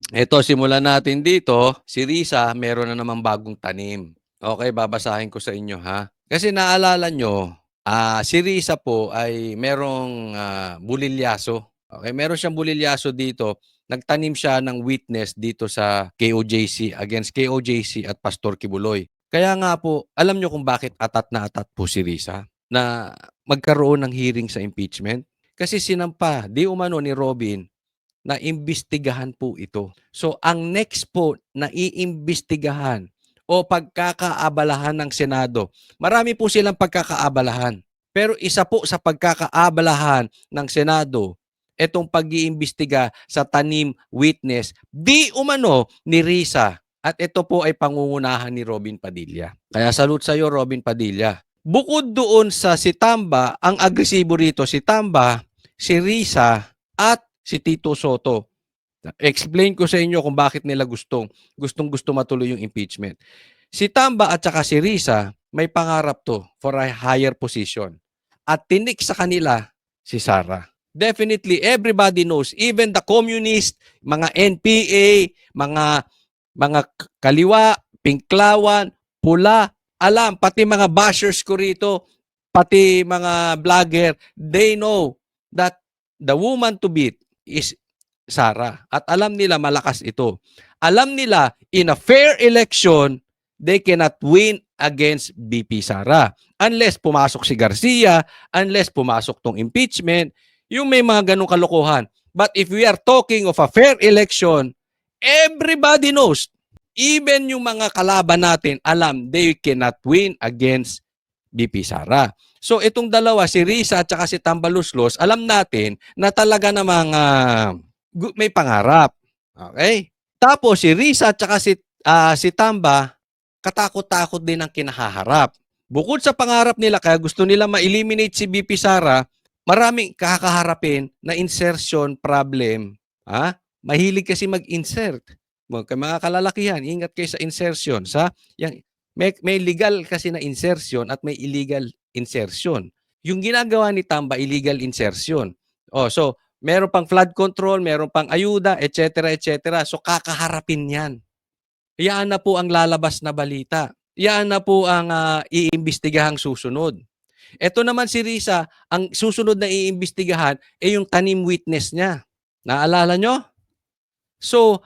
Eto, simulan natin dito. Si Risa, meron na namang bagong tanim. Okay, babasahin ko sa inyo ha. Kasi naalala nyo, si Risa po ay merong bulilyaso. Okay, meron siyang bulilyaso dito. Nagtanim siya ng witness dito sa KOJC, against KOJC at Pastor Kibuloy. Kaya nga po, alam nyo kung bakit atat na atat po si Risa na magkaroon ng hearing sa impeachment? Kasi sinampa, di umano ni Robin, na imbestigahan po ito. So ang next po na iimbestigahan o pagkakaabalahan ng Senado, marami po silang pagkakaabalahan. Pero isa po sa pagkakaabalahan ng Senado, itong pag-iimbestiga sa tanim witness, di umano ni Risa. At ito po ay pangungunahan ni Robin Padilla. Kaya salute sa iyo, Robin Padilla. Bukod doon sa si Tamba, ang agresibo rito si Tamba, si Risa, at si Tito Soto. Explain ko sa inyo kung bakit nila gustong-gusto matuloy yung impeachment. Si Tamba at saka si Risa, may pangarap to for a higher position. At tinik sa kanila si Sara. Definitely, everybody knows, even the communist, mga NPA, mga kaliwa, pinklawan, pula, alam, pati mga bashers ko rito, pati mga vlogger, they know that the woman to beat is Sara. At alam nila malakas ito. Alam nila, in a fair election, they cannot win against BP Sara. Unless pumasok si Garcia, unless pumasok tong impeachment, yung may mga ganong kalokohan. But if we are talking of a fair election, everybody knows, even yung mga kalaban natin, alam, they cannot win against BP Sara. So itong dalawa, si Risa at saka si Tambaluslos, alam natin na talaga namang may pangarap. Okay? Tapos si Risa at saka si Tamba, katakot-takot din ang kinahaharap. Bukod sa pangarap nila, kaya gusto nila ma-eliminate si BP Sara, maraming kakaharapin na insertion problem. Mahilig kasi mag-insert. Mga kalalakihan, ingat kayo sa insertion. May legal kasi na insertion at may illegal insertion. Yung ginagawa ni Tamba, illegal insertion. So, meron pang flood control, meron pang ayuda, etc. etc. So, kakaharapin yan. Yan na po ang lalabas na balita. Yan na po ang iimbestigahang susunod. Ito naman si Risa, ang susunod na iimbestigahan ay yung tanim witness niya. Naalala nyo? So,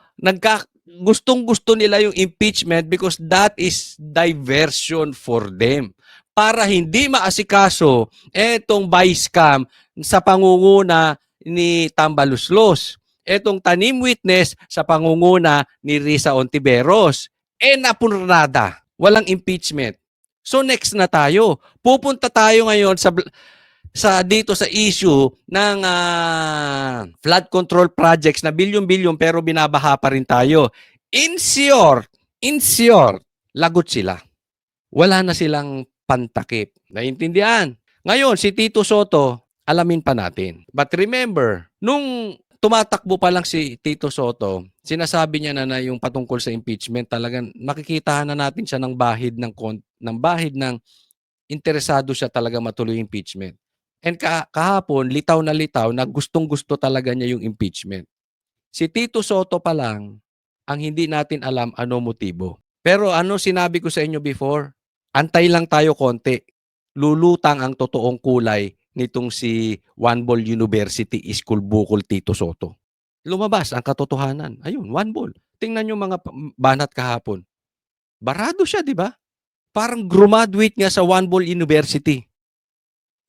gustong-gusto nila yung impeachment because that is diversion for them. Para hindi maasikaso etong vice cam sa pangunguna ni Tambaluslos. Etong tanim witness sa pangunguna ni Risa Ontiveros. Napurnada. Walang impeachment. So next na tayo. Pupunta tayo ngayon dito sa issue ng flood control projects na bilyon-bilyon pero binabaha pa rin tayo. In short, lagot sila. Wala na silang pantakip. Naintindihan? Ngayon, si Tito Soto, alamin pa natin. But remember, nung tumatakbo pa lang si Tito Soto, sinasabi niya na yung patungkol sa impeachment, talagang makikita na natin siya ng bahid ng interesado siya talaga matuloy yung impeachment. And kahapon, litaw na gustong-gusto talaga niya yung impeachment. Si Tito Soto pa lang, ang hindi natin alam ano motibo. Pero ano sinabi ko sa inyo before? Antay lang tayo konti. Lulutang ang totoong kulay nitong si One Ball University School Bukol Tito Soto. Lumabas ang katotohanan. Ayun, One Ball. Tingnan nyo mga banat kahapon. Barado siya, di ba? Parang graduate nga sa One Ball University.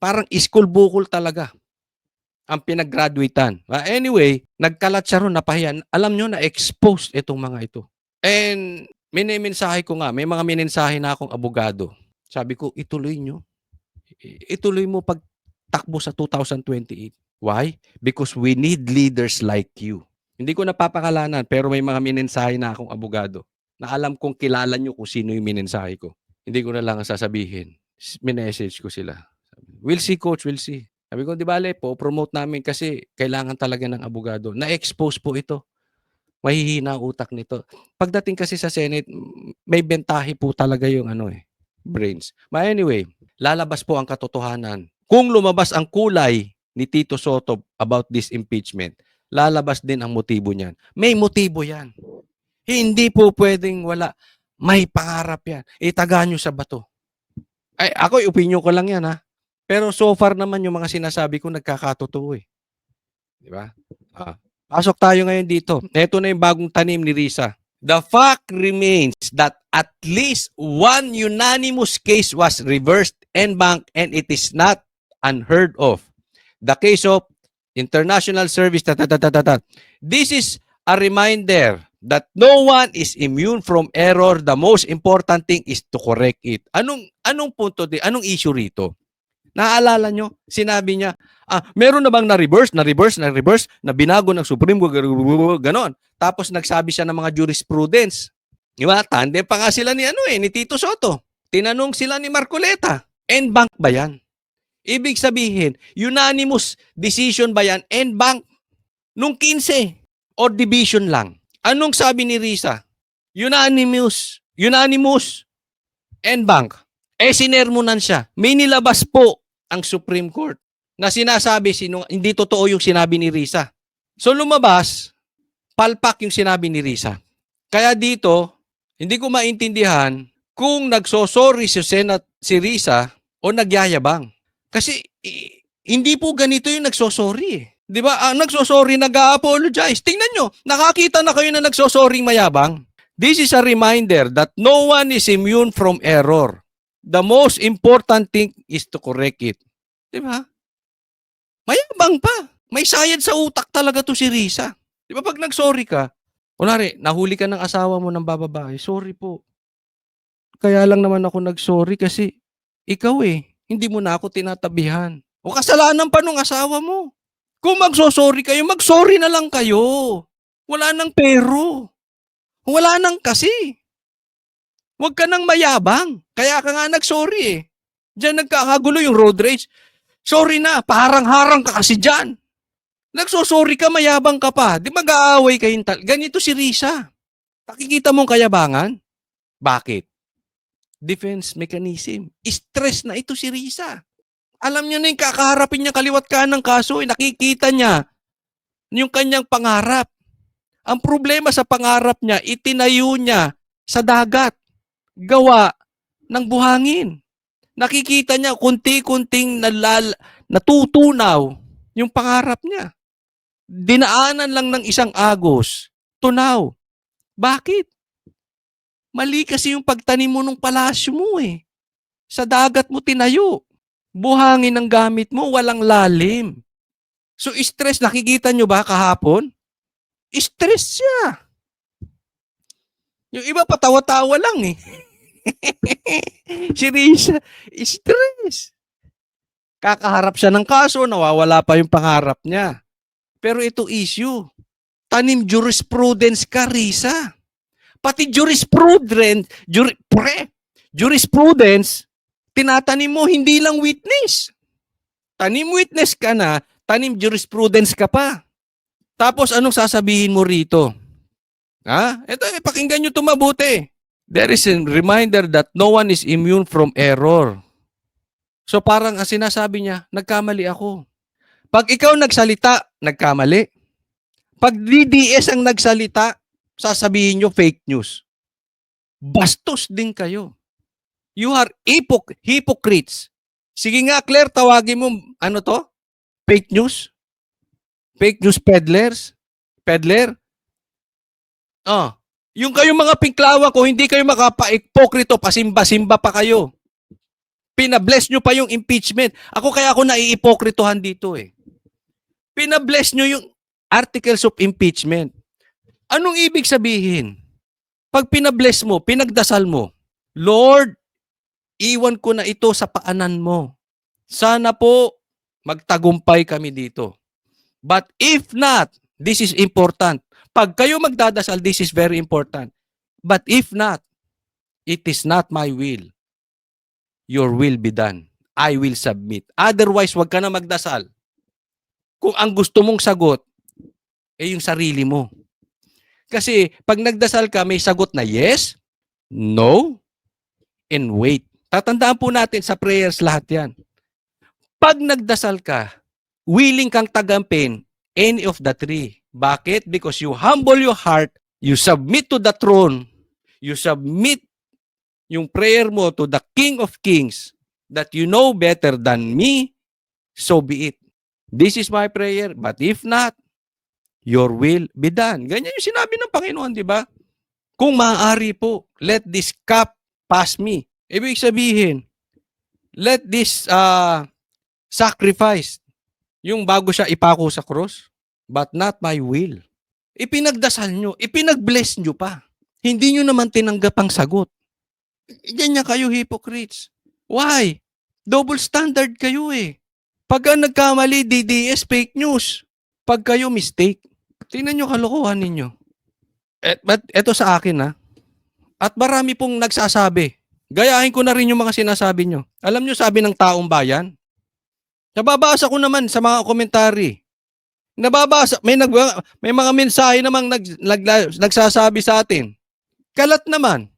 Parang school bukol talaga ang pinag-graduatean. Anyway, nagkalat siya ron, napahiyan. Alam nyo na exposed itong mga ito. And minimensahe ko nga, may mga minensahe na akong abogado. Sabi ko, ituloy nyo. Ituloy mo pagtakbo sa 2028. Why? Because we need leaders like you. Hindi ko napapakalanan, pero may mga minensahe na akong abogado na alam kong kilala nyo kung sino yung minensahe ko. Hindi ko na lang sasabihin. Minessage ko sila. We'll see, coach, we'll see. Sabi ko, di bale, po-promote namin kasi kailangan talaga ng abogado. Na-expose po ito. Mahihina ang utak nito. Pagdating kasi sa Senate, may bentahe po talaga yung brains. But anyway, lalabas po ang katotohanan. Kung lumabas ang kulay ni Tito Soto about this impeachment, lalabas din ang motibo niyan. May motibo yan. Hindi po pwedeng wala. May pangarap yan. Itaga nyo sa bato. Ay, ako, opinion ko lang yan, ha? Pero so far naman yung mga sinasabi ko nagkakatotoo eh. Di ba? Pasok tayo ngayon dito. Ito na yung bagong tanim ni Risa. The fact remains that at least one unanimous case was reversed en banc and it is not unheard of. The case of international service. This is a reminder that no one is immune from error. The most important thing is to correct it. Anong punto din? Anong issue rito? Naaalala nyo? Sinabi niya, meron na bang na-reverse, na binago ng Supreme Court, ganon. Tapos nagsabi siya ng mga jurisprudence. Di ba? Tandem pa nga sila ni Tito Soto. Tinanong sila ni Marcoleta. En banc ba yan? Ibig sabihin, unanimous decision ba yan? En banc nung 15 or division lang? Anong sabi ni Risa? Unanimous. En banc. Sinermonan siya. May nilabas po ang Supreme Court na sinasabi hindi totoo yung sinabi ni Risa. So lumabas, palpak yung sinabi ni Risa. Kaya dito, hindi ko maintindihan kung nagsosorry si Risa o nagyayabang. Kasi hindi po ganito yung nagsosorry eh. Di ba? Nagsosorry, nag-a-apologize. Tingnan nyo, nakakita na kayo na nagsosorry mayabang. This is a reminder that no one is immune from error. The most important thing is to correct it. Di ba? Mayabang pa. May sayad sa utak talaga to si Risa. Di ba pag nag-sorry ka, kunwari, nahuli ka ng asawa mo ng bababae, sorry po. Kaya lang naman ako nag-sorry kasi ikaw hindi mo na ako tinatabihan. O kasalanan pa nung asawa mo. Kung magsosorry kayo, mag-sorry na lang kayo. Wala nang pero. Wala nang kasi. Huwag ka nang mayabang. Kaya ka nga nag-sorry eh. Diyan nagkakagulo yung road rage. Sorry na, paharang-harang ka kasi dyan. Nagsosorry ka, mayabang ka pa. Di mag-aaway kayong ganito si Risa. Nakikita mong kayabangan? Bakit? Defense mechanism. Stress na ito si Risa. Alam niyo na yung kakaharapin niya kaliwat kanan ng kaso. Nakikita niya yung kanyang pangarap. Ang problema sa pangarap niya, itinayo niya sa dagat. Gawa ng buhangin. Nakikita niya kunti-kunting natutunaw yung pangarap niya. Dinaanan lang ng isang agos. Tunaw. Bakit? Mali kasi yung pagtanim mo ng palasyo mo eh. Sa dagat mo tinayo. Buhangin ang gamit mo, walang lalim. So stress, nakikita nyo ba kahapon? Stress siya. Yung iba patawa-tawa lang eh. Si Risa, stress. Kakaharap siya ng kaso, nawawala pa yung pangarap niya. Pero ito issue. Tanim jurisprudence ka, Risa. Pati jurisprudence, tinatanim mo, hindi lang witness. Tanim witness ka na, tanim jurisprudence ka pa. Tapos anong sasabihin mo rito? Ito, pakinggan nyo ito mabuti. There is a reminder that no one is immune from error. So parang ang sinasabi niya, nagkamali ako. Pag ikaw nagsalita, nagkamali. Pag DDS ang nagsalita, sasabihin nyo fake news. Bastos din kayo. You are hypocrites. Sige nga, Claire, tawagin mo, ano to? Fake news? Fake news peddlers? Peddler? Yung kayong mga pinklawa ko, hindi kayo makapa-hipokrito, pasimba-simba pa kayo. Pinabless nyo pa yung impeachment. Kaya ako naiipokritohan dito eh. Pinabless nyo yung articles of impeachment. Anong ibig sabihin? Pag pinabless mo, pinagdasal mo, Lord, iwan ko na ito sa paanan mo. Sana po magtagumpay kami dito. But if not, this is important. Pag kayo magdadasal, this is very important. But if not, it is not my will. Your will be done. I will submit. Otherwise, wag ka na magdasal. Kung ang gusto mong sagot, yung sarili mo. Kasi pag nagdasal ka, may sagot na yes, no, and wait. Tatandaan po natin sa prayers lahat yan. Pag nagdasal ka, willing kang tagampin, any of the three. Bakit? Because you humble your heart, you submit to the throne, you submit yung prayer mo to the King of Kings that you know better than me, so be it. This is my prayer, but if not, your will be done. Ganyan yung sinabi ng Panginoon, di ba? Kung maaari po, let this cup pass me. Ibig sabihin, let this sacrifice, yung bago siya ipako sa cross, but not my will. Ipinagdasal nyo, ipinag-bless nyo pa. Hindi nyo naman tinanggap ang sagot. Ganyan kayo, hypocrites. Why? Double standard kayo eh. Pag nagkamali, DDS, fake news. Pag kayo mistake, tingnan nyo kalokohan ninyo. But eto sa akin ha. At marami pong nagsasabi. Gayahin ko na rin yung mga sinasabi nyo. Alam nyo, sabi ng taong bayan, nababasa ko naman sa mga komentary. Nababasa, may mga mensahe namang nagsasabi sa atin. Kalat naman.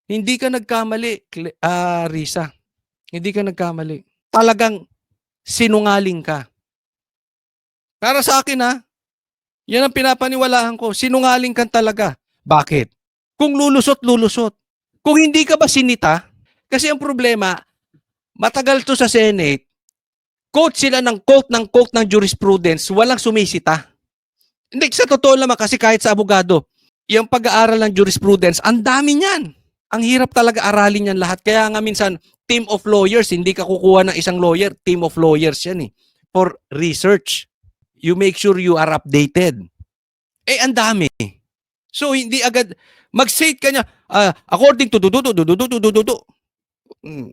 Hindi ka nagkamali, Risa. Hindi ka nagkamali. Talagang sinungaling ka. Para sa akin ha, yan ang pinapaniwalaan ko. Sinungaling ka talaga. Bakit? Kung lulusot, lulusot. Kung hindi ka ba sinita, kasi ang problema, matagal to sa Senate, quote sila ng quote ng jurisprudence, walang sumisita. Hindi, sa totoo naman kasi kahit sa abogado, yung pag-aaral ng jurisprudence, ang dami niyan. Ang hirap talaga aralin yan lahat. Kaya nga minsan, team of lawyers, hindi ka kukuha ng isang lawyer, team of lawyers yan eh. For research. You make sure you are updated. Eh, ang dami. So, hindi agad, mag-state ka niya, according to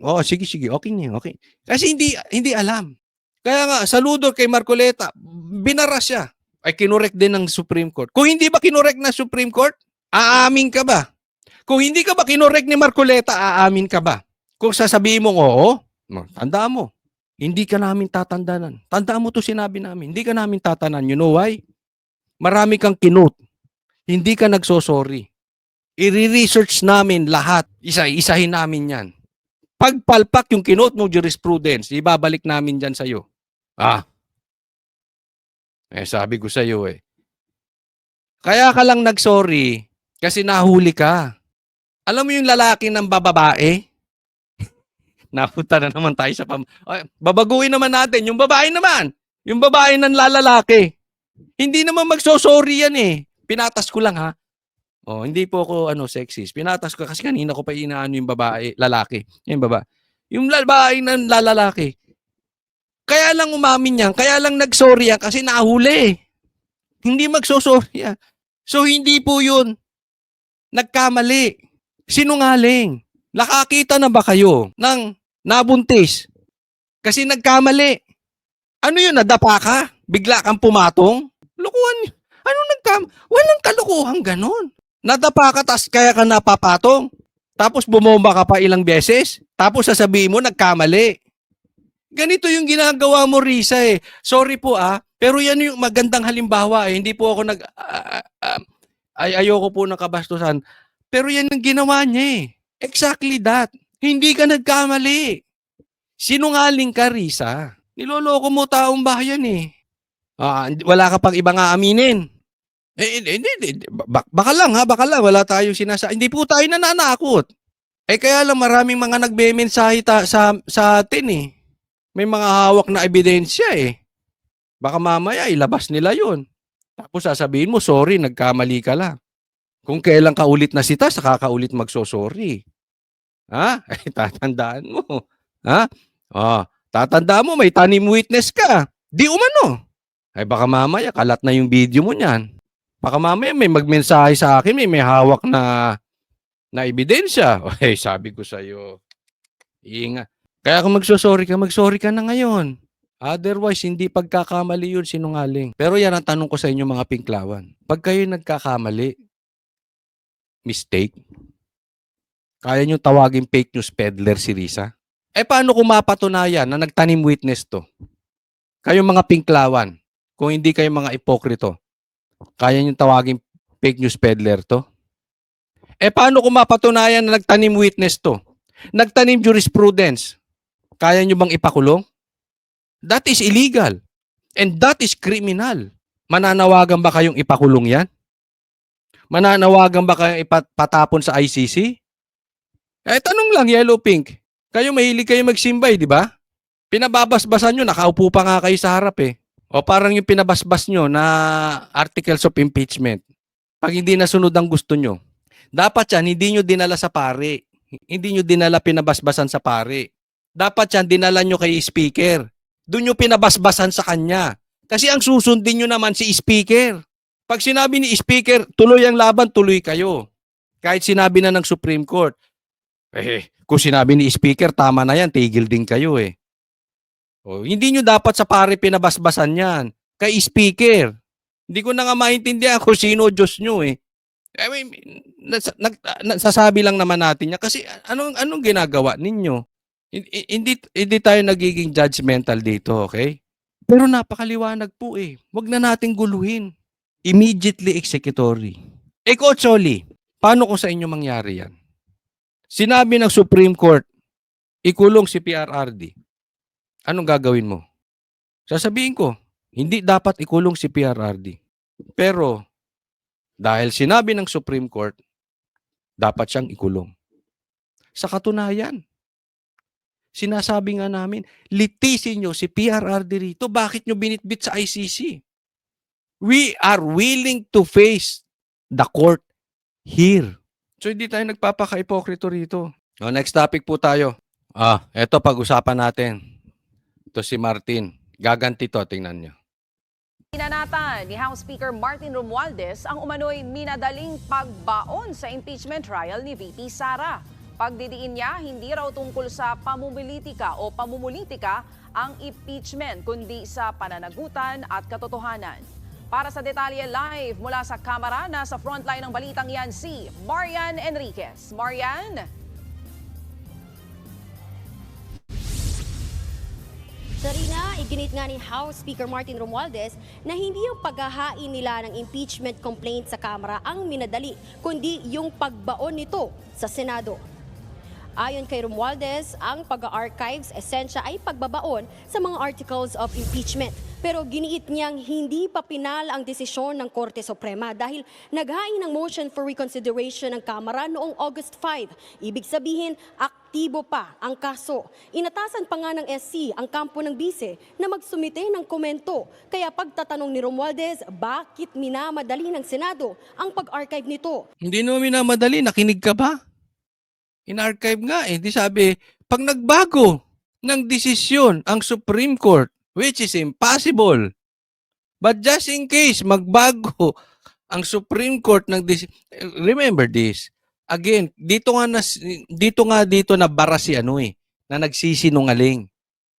oh, sige, okay niya, okay. Kasi hindi alam. Kaya nga, saludo kay Marcoleta, binara siya. Ay, kinorek din ng Supreme Court. Kung hindi ba kinorek ng Supreme Court, aamin ka ba? Kung hindi ka ba kinorek ni Marcoleta, aamin ka ba? Kung sasabihin mong oo, tandaan mo, hindi ka namin tatandanan. Tandaan mo to sinabi namin, hindi ka namin tatanan. You know why? Marami kang kinot. Hindi ka nagsosorry. I-research namin lahat. Isa-isahin namin yan. Pagpalpak yung kinot mo jurisprudence, ibabalik namin dyan sa'yo. Sabi ko sa'yo eh. Kaya ka lang nagsorry kasi nahuli ka. Alam mo yung lalaki ng bababae? Napunta na naman tayo sa babaguhin naman natin. Yung babae naman. Yung babae ng lalaki. Hindi naman magsosorry yan eh. Pinatas ko lang ha. Hindi po ako sexist. Pinatas ko kasi kanina ko pa inaano yung babae, lalaki. Yung babae. Yung babae ng lalaki. Kaya lang umamin yan. Kaya lang nagsorry yan kasi nahuli. Hindi magsosorry yan. So hindi po yun nagkamali. Sinungaling. Nakakita na ba kayo ng nabuntis? Kasi nagkamali. Ano yun? Nadapa ka? Bigla kang pumatong? Lukuhan. Walang kalukuhan ganon. Nadapa ka, tas kaya ka napapatong. Tapos bumomba ka pa ilang beses. Tapos sasabihin mo, nagkamali. Ganito yung ginagawa mo, Risa eh. Sorry po pero yan yung magandang halimbawa eh. Hindi po ako ayoko po ng kabastusan. Pero yan yung ginawa niya eh. Exactly that. Hindi ka nagkamali. Sinungaling ka, Risa. Niloloko mo taong bayan eh. Wala ka pang ibang aaminin. Baka lang. Wala tayong Hindi po tayo nananakot. Kaya lang maraming mga nagbe-mensahe sa atin eh. May mga hawak na ebidensya eh. Baka mamaya ilabas nila yun. Tapos sasabihin mo, sorry, nagkamali ka lang. Kung kailan ka ulit na sita, saka ka ulit magsosorry. Tatandaan mo. Tatandaan mo, may tanim witness ka. Di umano. Baka mamaya, kalat na yung video mo niyan. Baka mamaya may magmensahe sa akin, may hawak na ebidensya. Sabi ko sa'yo, ingat. Kaya kung magsosorry ka na ngayon. Otherwise, hindi pagkakamali yun, sinungaling. Pero yan ang tanong ko sa inyo mga pinklawan. Pag kayo nagkakamali, mistake, kaya nyo tawagin fake news peddler si Risa? Paano kung mapatunayan na nagtanim witness to? Kayong mga pinklawan, kung hindi kayo mga ipokrito, kaya nyo tawagin fake news peddler to? Paano kung mapatunayan na nagtanim witness to? Nagtanim jurisprudence, kaya nyo bang ipakulong? That is illegal. And that is criminal. Mananawagan ba kayong ipakulong yan? Mananawagan ba kayong ipatapon sa ICC? Eh, tanong lang, Yellow Pink. Kayo mahilig kayo magsimbay, di ba? Pinababasbasan nyo, nakaupo pa nga kayo sa harap eh. O parang yung pinabasbas nyo na articles of impeachment. Pag hindi nasunod ang gusto nyo. Dapat yan, hindi nyo dinala sa pare. Hindi nyo dinala pinabasbasan sa pare. Dapat yan, dinala nyo kay speaker. Doon nyo pinabasbasan sa kanya. Kasi ang susundin nyo naman si speaker. Pag sinabi ni speaker, tuloy ang laban, tuloy kayo. Kahit sinabi na ng Supreme Court, kung sinabi ni speaker, tama na yan, tigil din kayo eh. O, hindi nyo dapat sa pare pinabasbasan yan. Kay speaker. Hindi ko na nga maintindihan kung sino Diyos nyo eh. I mean, nasasabi lang naman natin niya kasi anong ginagawa ninyo? Hindi tayo nagiging judgmental dito, okay? Pero napakaliwanag po eh. Huwag na nating guluhin. Immediately executory. Coach Oli, paano kung sa inyo mangyari yan? Sinabi ng Supreme Court, ikulong si PRRD. Anong gagawin mo? Sasabihin ko, hindi dapat ikulong si PRRD. Pero, dahil sinabi ng Supreme Court, dapat siyang ikulong. Sa katunayan, sinasabi nga namin, litisin nyo si PRRD rito. Bakit nyo binitbit sa ICC? We are willing to face the court here. So, hindi tayo nagpapaka-ipokrito rito. O, next topic po tayo. Eto pag-usapan natin. Ito si Martin. Gaganti to, tingnan nyo. Pinanatan ni House Speaker Martin Romualdez ang umano'y minadaling pagbaon sa impeachment trial ni VP Sara. Pagdidiin niya, hindi raw tungkol sa pamumulitika o pamumulitika ang impeachment, kundi sa pananagutan at katotohanan. Para sa detalye live mula sa Kamara, nasa frontline ng balitang yan si Marian Enriquez. Marian? Sarina, iginit nga ni House Speaker Martin Romualdez na hindi yung paghahain nila ng impeachment complaint sa Kamara ang minadali, kundi yung pagbaon nito sa Senado. Ayon kay Romualdez, ang pag-archives esensya ay pagbabaon sa mga articles of impeachment. Pero giniit niyang hindi pa pinal ang desisyon ng Korte Suprema dahil naghain ng motion for reconsideration ng Kamara noong August 5. Ibig sabihin, aktibo pa ang kaso. Inatasan pa nga ng SC ang kampo ng bise na magsumite ng komento. Kaya pagtatanong ni Romualdez, bakit minamadali ng Senado ang pag-archive nito? Hindi naman minamadali, nakinig ka ba? In-archive nga eh. Di sabi, pag nagbago ng desisyon ang Supreme Court, which is impossible, but just in case magbago ang Supreme Court ng remember this, again, dito na bara si na nagsisinungaling.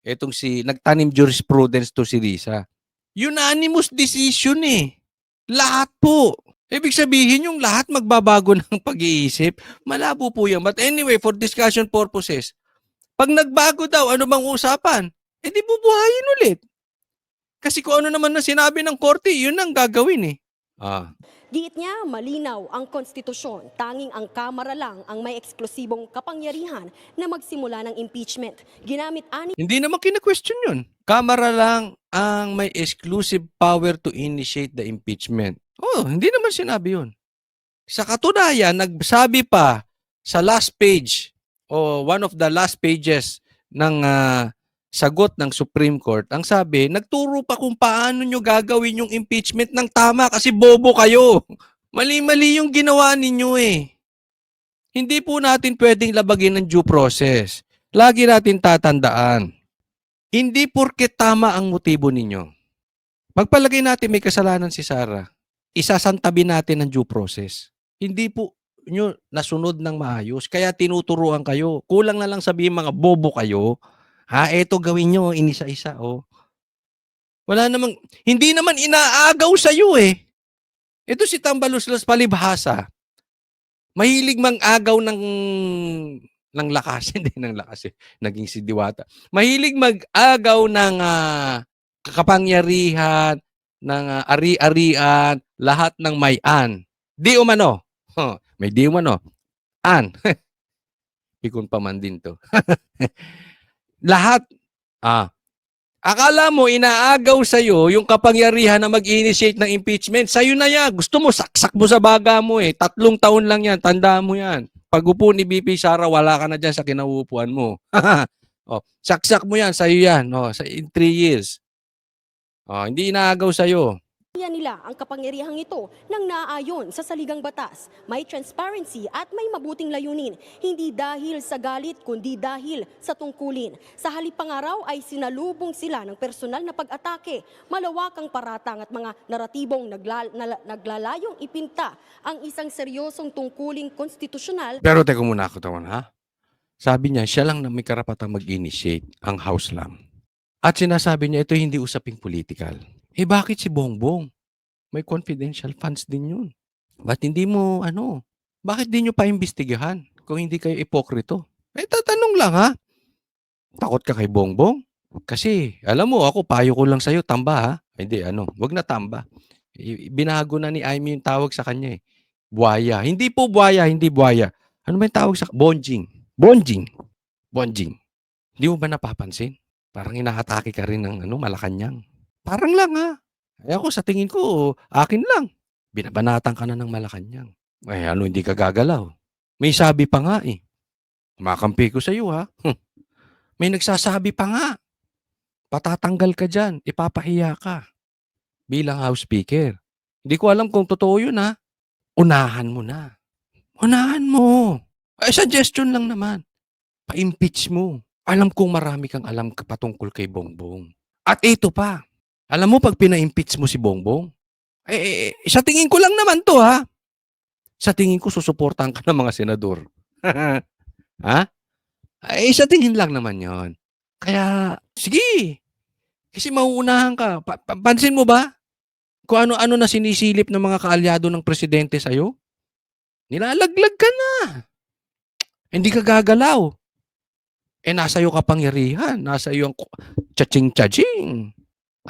Etong nagtanim jurisprudence to si Risa. Unanimous decision eh. Lahat po. Ibig sabihin yung lahat magbabago ng pag-iisip. Malabo po yan. But anyway, for discussion purposes, pag nagbago daw, ano bang usapan? Di bubuhayin ulit. Kasi kung ano naman na sinabi ng korte, yun ang gagawin eh. Giit niya, malinaw ang konstitusyon. Tanging ang Kamara lang ang may eksklusibong kapangyarihan na magsimula ng impeachment. Ginamit Hindi naman kina-question yun. Kamara lang ang may exclusive power to initiate the impeachment. Hindi naman sinabi yun. Sa katunayan, nagsabi pa sa last page o one of the last pages ng sagot ng Supreme Court, ang sabi, nagturo pa kung paano nyo gagawin yung impeachment ng tama kasi bobo kayo. Mali-mali yung ginawa ninyo eh. Hindi po natin pwedeng labagin ng due process. Lagi natin tatandaan. Hindi porket tama ang motibo ninyo. Magpalagay natin may kasalanan si Sara. Isasantabi natin ang due process. Hindi po nyo nasunod ng maayos. Kaya tinuturuan kayo. Kulang na lang sabihin mga bobo kayo. Eto gawin nyo, inisa-isa. Wala namang, hindi naman inaagaw sa'yo eh. Ito si Tambaluslos palibhasa. Mahilig mag-agaw ng lakas. Hindi ng lakas eh. Naging si Diwata. Mahilig mag-agaw ng kapangyarihan, ng ari-arian, lahat ng may-an. Di umano. May di umano. An. Ikon pa man din to. Lahat. Akala mo inaagaw sa'yo yung kapangyarihan na mag-initiate ng impeachment. Sa'yo na yan. Gusto mo, saksak mo sa baga mo eh. 3 taon lang yan. Tandaan mo yan. Pag upo ni BP Sara, wala ka na dyan sa kinauupuan mo. Oh, saksak mo yan. Sa'yo yan. Oh, in 3 years. Oh, hindi inaagaw sa'yo. nila ang kapangyarihang ito nang naaayon sa saligang batas. May transparency at may mabuting layunin, hindi dahil sa galit kundi dahil sa tungkulin. Sa halip pangaraw ay sinalubong sila ng personal na pag-atake, malawakang paratang at mga naratibong naglalayong ipinta ang isang seryosong tungkuling konstitusyonal. Pero teka muna ako tawan, ha? Sabi niya, siya lang na may karapatang mag-initiate, ang House lang. At sinasabi niya, ito hindi usaping political. Eh bakit si Bongbong? May confidential funds din yun. Ba't hindi mo, bakit di nyo pa imbestigahan kung hindi kayo ipokrito? Eh tatanong lang ha, takot ka kay Bongbong? Kasi, alam mo, ako, payo ko lang sa'yo, tamba ha? Hindi, wag na tamba. Binago na ni Aimee yung tawag sa kanya eh. Buhaya. Hindi po buhaya, hindi buhaya. Ano ba yung tawag sa bonjing? Bonjing. Bonjing. Hindi mo ba napapansin? Parang inahatake ka rin ng Malacanang. Parang lang ha. Eh ako sa tingin ko, akin lang. Binabanatan ka na ng Malacanang. Eh hindi ka gagalaw? May sabi pa nga eh. Makampi ko sa iyo ha. May nagsasabi pa nga. Patatanggal ka dyan. Ipapahiya ka. Bilang House Speaker. Hindi ko alam kung totoo yun ha. Unahan mo na. Unahan mo. Ay, suggestion lang naman. Pa-impeach mo. Alam kong marami kang alam patungkol kay Bongbong. At ito pa. Alam mo pag pina-impeach mo si Bongbong, sa tingin ko lang naman to ha. Sa tingin ko susuportahan ka ng mga senador. Ha? Sa tingin lang naman yon. Kaya, sige. Kasi mauunahan ka. Pansin mo ba? Kung ano-ano na sinisilip ng mga kaalyado ng presidente sa'yo? Nilalaglag ka na. Hindi ka gagalaw. Nasa iyo kapangyarihan. Nasa iyo ang chaching-chaching.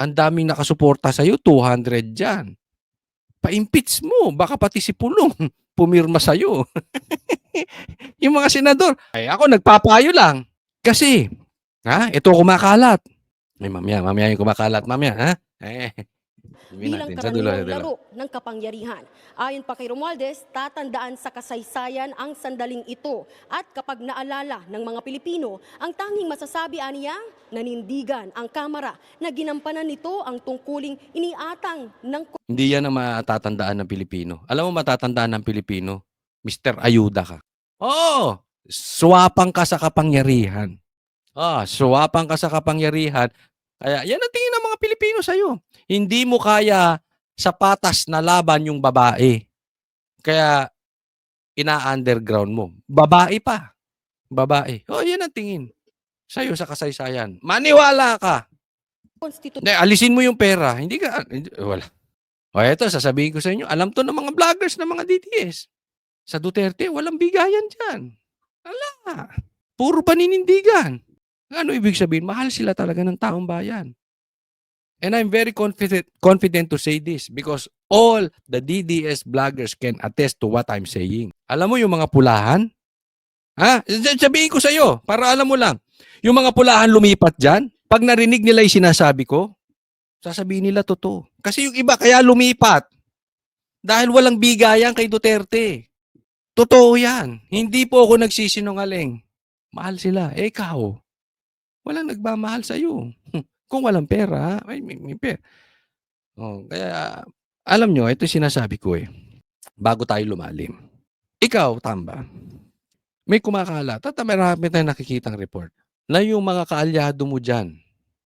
Ang daming nakasuporta sa'yo, 200 dyan. Pa-impeach mo. Baka pati si Pulong pumirma sa'yo. Yung mga senador. Ako nagpapayo lang. Kasi, ito kumakalat. Mamaya yung kumakalat, mamaya, ha? Bilang karaniwang laro ng kapangyarihan. Ayon pa kay Romualdez, tatandaan sa kasaysayan ang sandaling ito at kapag naalala ng mga Pilipino, ang tanging masasabi niya, nanindigan ang Kamara na ginampanan nito ang tungkuling iniatang ng... Hindi yan ang matatandaan ng Pilipino. Alam mo matatandaan ng Pilipino? Mr. Ayuda ka. Oo! Swapang ka sa kapangyarihan. Swapang ka sa kapangyarihan. Kaya yan ang tingin ng mga Pilipino sa'yo. Hindi mo kaya sa patas na laban yung babae. Kaya ina-underground mo. Babae pa. Babae. Yan ang tingin sa'yo sa kasaysayan. Maniwala ka. Alisin mo yung pera. Wala. Eto, sasabihin ko sa inyo, alam to ng mga vloggers ng mga DDS. Sa Duterte, walang bigayan dyan. Wala. Puro paninindigan. Ano ibig sabihin? Mahal sila talaga ng taong bayan. And I'm very confident to say this because all the DDS vloggers can attest to what I'm saying. Alam mo yung mga pulahan? Sabihin ko sa iyo, para alam mo lang. Yung mga pulahan lumipat dyan, pag narinig nila yung sinasabi ko, sasabihin nila totoo. Kasi yung iba kaya lumipat. Dahil walang bigayan kay Duterte. Totoo yan. Hindi po ako nagsisinungaling. Mahal sila. Ikaw, walang nagmamahal sa iyo. Kung walang pera, may pera. Kaya, alam nyo, ito sinasabi ko bago tayo lumalim. Ikaw, Tamba, may kumakalat at marami tayong nakikitang report na yung mga kaalyado mo dyan,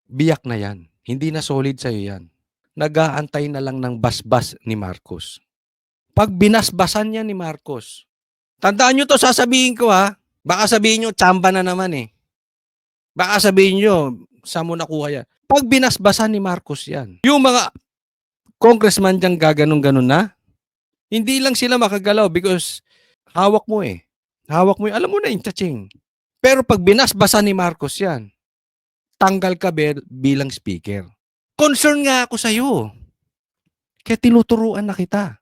biyak na yan. Hindi na solid sa'yo yan. Nag-aantay na lang ng basbas ni Marcos. Pag binasbasan niya ni Marcos, tandaan nyo to, sasabihin ko ha, baka sabihin nyo, tsamba na naman Baka sabihin nyo, saan mo nakuha yan? Pag binasbasan ni Marcos yan, yung mga congressman dyan gaganong-ganon na, hindi lang sila makagalaw because hawak mo Hawak mo alam mo na yung tsaching. Pero pag binasbasan ni Marcos yan, tanggal ka bilang speaker. Concern nga ako sa'yo. Kaya tinuturuan na kita.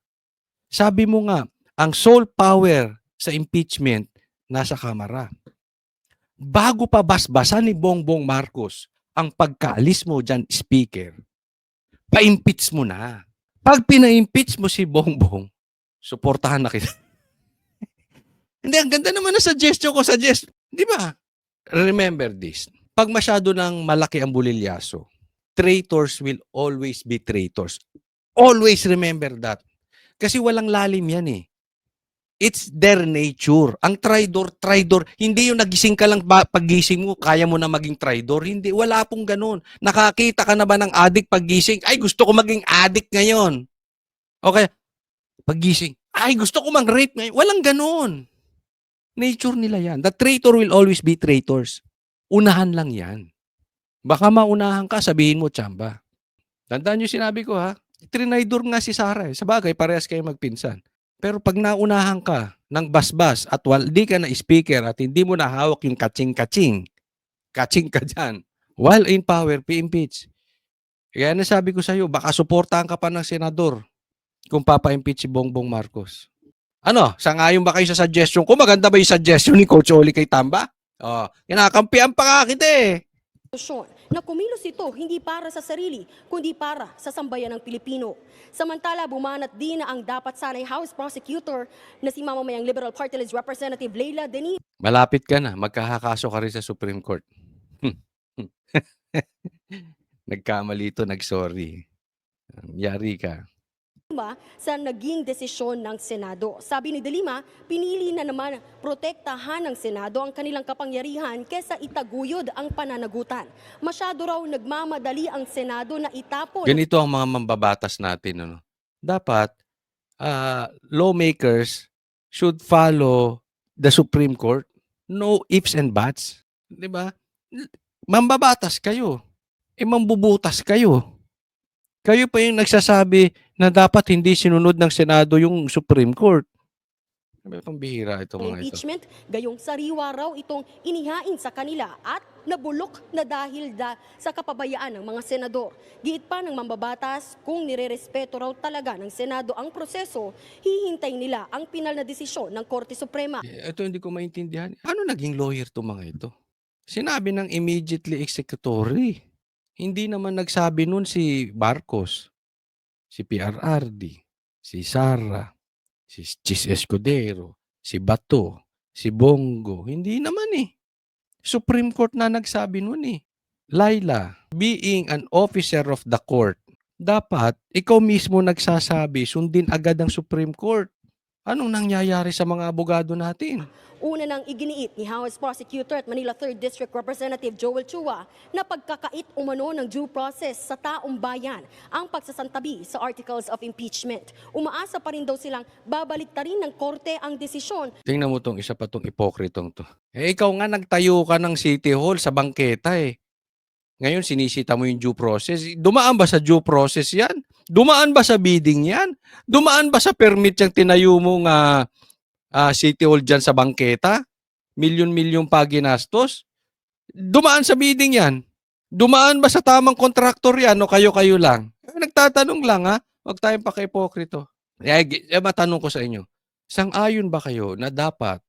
Sabi mo nga, ang sole power sa impeachment nasa Kamara. Bago pa basbasan ni Bongbong Marcos ang pagkaalis mo dyan, speaker, pa-impeach mo na. Pag pina-impeach mo si Bongbong, suportahan na kita. Hindi, ang ganda naman na suggestion ko. Di ba? Remember this. Pag masyado ng malaki ang bulilyaso, traitors will always be traitors. Always remember that. Kasi walang lalim yan eh. It's their nature. Ang traidor, hindi yung nagising ka lang paggising mo, kaya mo na maging traidor. Hindi, wala pong ganun. Nakakita ka na ba ng addict paggising? Ay, gusto ko maging addict ngayon. Okay, paggising. Ay, gusto ko mag-rape ngayon. Walang ganun. Nature nila yan. The traitor will always be traitors. Unahan lang yan. Baka maunahan ka, sabihin mo, tsamba. Tandaan nyo sinabi ko ha, trinaidor nga si Sarah eh. Sa bagay, parehas kayo magpinsan. Pero pag naunahan ka ng basbas at di ka na speaker at hindi mo na hawak yung kaching-kaching ka dyan, while in power, impeach. Kaya nasabi ko sa'yo, baka suportahan ka pa ng senador kung papa-impeach si Bongbong Marcos. Ano, sangayon ba kayo sa suggestion ko? Maganda ba yung suggestion ni Coach Oli kay Tamba? Oh, kinakampihan pa nga kita eh. Na kumilos ito hindi para sa sarili, kundi para sa sambayan ng Pilipino. Samantala, bumanat din na ang dapat sanay House Prosecutor na si mamamayang Liberal Party List Representative Leila Denise. Malapit ka na, magkakakaso ka rin sa Supreme Court. Nagkamali ito, nagsorry. Yari ka. Sa naging desisyon ng Senado. Sabi ni De Lima, pinili na naman protektahan ng Senado ang kanilang kapangyarihan kesa itaguyod ang pananagutan. Masyado raw nagmamadali ang Senado na itapon. Ganito ang mga mambabatas natin. Ano? Dapat, lawmakers should follow the Supreme Court. No ifs and buts. Diba? Mambabatas kayo. Mambubutas kayo. Kayo pa yung nagsasabi na dapat hindi sinunod ng Senado yung Supreme Court. May pambihira ito mga ito. Impeachment, gayong sariwa raw itong inihain sa kanila at nabulok na dahil sa kapabayaan ng mga senador. Giit pa ng mambabatas, kung nirerespeto raw talaga ng Senado ang proseso, hihintay nila ang pinal na desisyon ng Korte Suprema. Ito hindi ko maintindihan. Ano naging lawyer to mga ito? Sinabi ng immediately executory. Hindi naman nagsabi nun si Marcos, si PRRD, si Sara, si Chis Escudero, si Bato, si Bongo. Hindi naman eh. Supreme Court na nagsabi nun eh. Laila, being an officer of the court, dapat ikaw mismo nagsasabi, sundin agad ang Supreme Court. Anong nangyayari sa mga abogado natin? Una nang iginiit ni House Prosecutor at Manila 3rd District Representative Joel Chua na pagkakait umano ng due process sa taong bayan ang pagsasantabi sa Articles of Impeachment. Umaasa pa rin daw silang babaliktarin ng korte ang desisyon. Tingnan mo tong isa pa tong ipokritong to. Ikaw nga nagtayo ka ng City Hall sa bangketa eh. Ngayon sinisita mo yung due process. Dumaan ba sa due process yan? Dumaan ba sa bidding yan? Dumaan ba sa permit yung tinayo mong City Hall dyan sa bangketa? Milyon-milyon pa ginastos? Dumaan sa bidding yan? Dumaan ba sa tamang kontraktor yan o kayo-kayo lang? Nagtatanong lang ha? Huwag tayong paka-ipokrito. Matanong ko sa inyo, sang-ayon ba kayo na dapat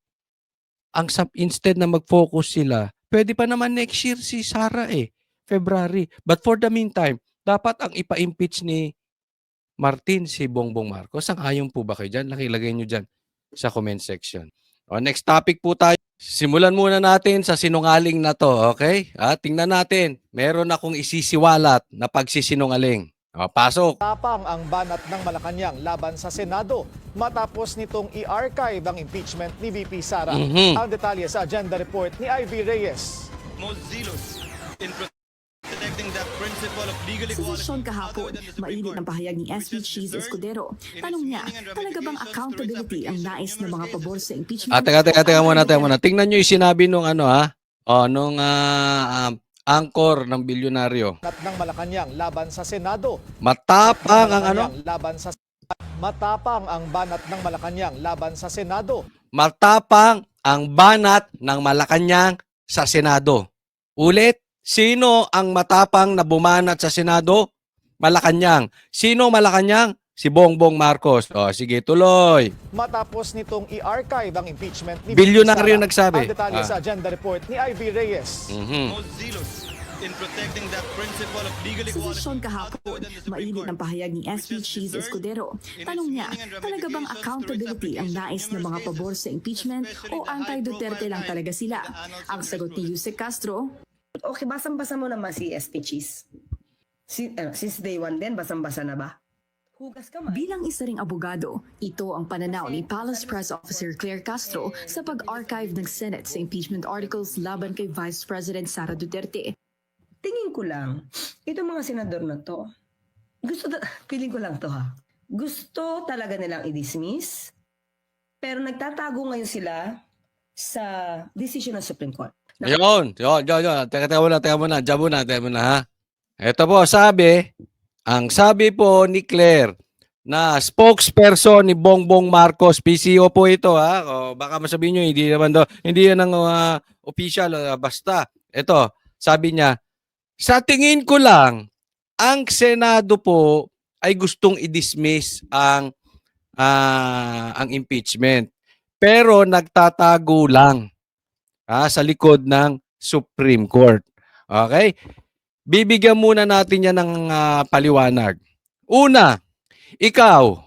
instead na mag-focus sila, pwede pa naman next year si Sara eh, February. But for the meantime, dapat ang ipa-impeach ni Martin si Bongbong Marcos. Sang-ayon po ba kayo dyan? Nakilagay nyo dyan sa comment section. O, next topic po tayo. Simulan muna natin sa sinungaling na to, okay? Tingnan natin. Meron akong isisiwalat na pagsisinungaling. O, pasok. Tapang ang banat ng Malacanang laban sa Senado matapos nitong i-archive ang impeachment ni VP Sara. Ang detalye sa agenda report ni Ivy Reyes. Most zealous in protecting the principle of legal Sa equality. sesyon kahapon, mainit ang pahayag ni SP Cheese Escudero. Tanong niya, talaga bang accountability ang nais ng mga pabor sa impeachment? Teka muna. Tingnan nyo yung sinabi nung angkor ng bilyonaryo. Banat ng Malacanang laban sa Senado. Matapang ang Matapang ang banat ng Malacanang laban sa Senado. Matapang ang banat ng Malacanang sa Senado. Ulit, sino ang matapang na bumanat sa Senado? Malacanang. Sino Malacanang? Si Bongbong Marcos. O, sige, tuloy. Matapos nitong i-archive ang impeachment ni Bilyonaryo VP Sara. nagsabi. Ang detalye sa agenda report ni Ivy Reyes. Most zealous in protecting that principle of legal Sa equality. sesyon kahapon, mainit ang pahayag ni SP Cheese Escudero. Tanong niya, talaga bang accountability ang nais ng mga pabor sa impeachment o anti-Duterte lang talaga sila? Ang sagot ni Yusek Castro, Okay, basang-basa mo naman si SP Cheese. Since day one din, basang-basa na ba? Hugas ka man. bilang isa ring abogado, ito ang pananaw ni Palace Press Officer Claire Castro sa pag-archive ng Senate sa impeachment articles laban kay Vice President Sara Duterte. Tingin ko lang, itong mga senador na to, feeling ko lang to ha, gusto talaga nilang i-dismiss, pero nagtatago ngayon sila sa decision ng Supreme Court. Yun. Teka muna. Diyan muna, ha? Ito po, ang sabi po ni Claire na spokesperson ni Bongbong Marcos, PCO po ito, ha? O, baka masabihin nyo, hindi yan ang official, basta. Ito, sabi niya, sa tingin ko lang, ang Senado po ay gustong i-dismiss ang impeachment. Pero nagtatago lang sa likod ng Supreme Court. Okay? Bibigyan muna natin yan ng paliwanag. Una, ikaw,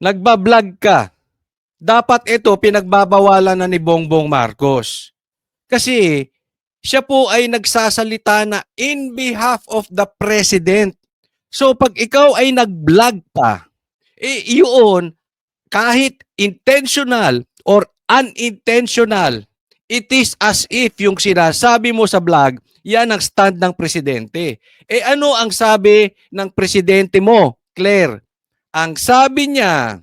nagbablog ka. Dapat ito pinagbabawalan na ni Bongbong Marcos. Kasi siya po ay nagsasalita na in behalf of the President. So pag ikaw ay nag-vlog pa, yun, kahit intentional or unintentional, it is as if yung sinasabi mo sa vlog, yan ang stand ng presidente. Ano ang sabi ng presidente mo, Claire? Ang sabi niya,